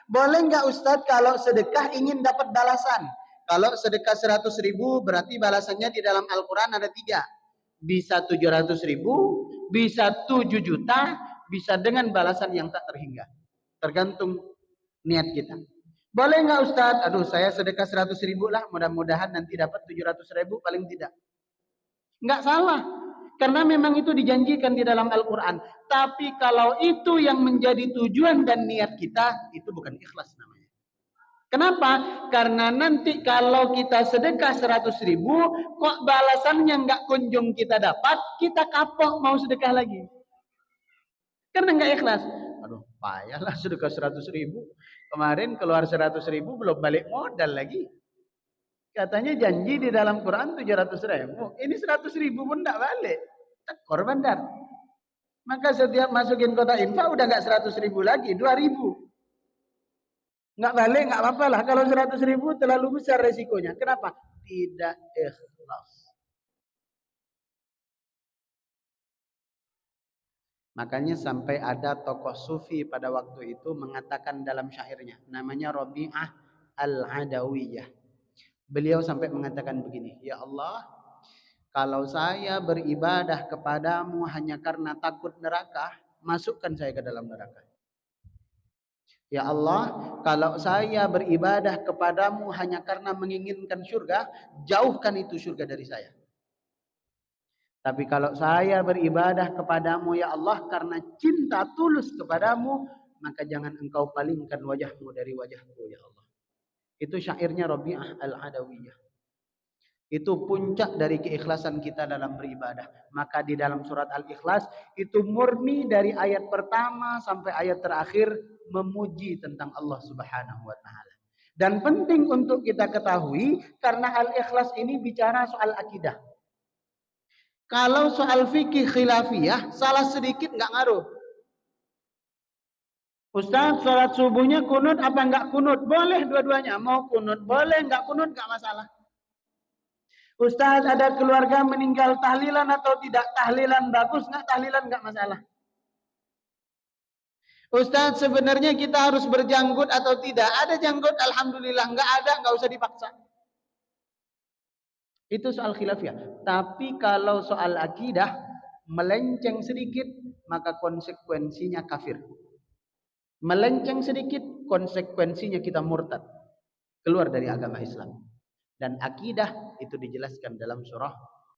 Boleh nggak Ustadz kalau sedekah ingin dapat balasan? Kalau sedekah 100.000 berarti balasannya di dalam Al-Quran ada 3. Bisa 700.000, bisa 7 juta, bisa dengan balasan yang tak terhingga. Tergantung niat kita. Boleh nggak Ustadz? Aduh, saya sedekah 100.000 lah, mudah-mudahan nanti dapat 700.000 paling tidak. Nggak salah. Karena memang itu dijanjikan di dalam Al-Quran. Tapi kalau itu yang menjadi tujuan dan niat kita, itu bukan ikhlas namanya. Kenapa? Karena nanti kalau kita sedekah 100.000, kok balasannya nggak kunjung kita dapat, kita kapok mau sedekah lagi. Karena nggak ikhlas. Aduh, payahlah sedekah 100.000. Kemarin keluar 100.000 belum balik modal lagi. Katanya janji di dalam Quran 700.000. Ini 100.000 pun tidak balik. Tekor bandar. Maka setiap masukin kota infak udah nggak 100.000 lagi, 2.000. Nggak balik, nggak apa-apa lah. Kalau 100.000 terlalu besar resikonya. Kenapa? Tidak ikhlas. Makanya sampai ada tokoh sufi pada waktu itu mengatakan dalam syairnya. Namanya Rabi'ah Al-Adawiyah. Beliau sampai mengatakan begini. Ya Allah, kalau saya beribadah kepadamu hanya karena takut neraka, masukkan saya ke dalam neraka. Ya Allah, kalau saya beribadah kepadamu hanya karena menginginkan surga, jauhkan itu surga dari saya. Tapi kalau saya beribadah kepadamu ya Allah karena cinta tulus kepadamu, maka jangan engkau palingkan wajahmu dari wajahku ya Allah. Itu syairnya Rabi'ah Al-Adawiyah. Itu puncak dari keikhlasan kita dalam beribadah. Maka di dalam surat Al-Ikhlas itu murni dari ayat pertama sampai ayat terakhir memuji tentang Allah Subhanahu wa taala. Dan penting untuk kita ketahui karena Al-Ikhlas ini bicara soal akidah. Kalau soal fikih khilafiyah salah sedikit enggak ngaruh. Ustaz, sholat subuhnya kunut apa enggak kunut? Boleh dua-duanya. Mau kunut boleh, enggak kunut enggak masalah. Ustaz, ada keluarga meninggal tahlilan atau tidak? Tahlilan bagus nggak? Tahlilan nggak masalah. Ustaz, sebenarnya kita harus berjanggut atau tidak? Ada janggut, alhamdulillah. Nggak ada, nggak usah dipaksa. Itu soal khilafiyah. Tapi kalau soal akidah, melenceng sedikit, maka konsekuensinya kafir. Melenceng sedikit, konsekuensinya kita murtad. Keluar dari agama Islam. Dan akidah itu dijelaskan dalam surah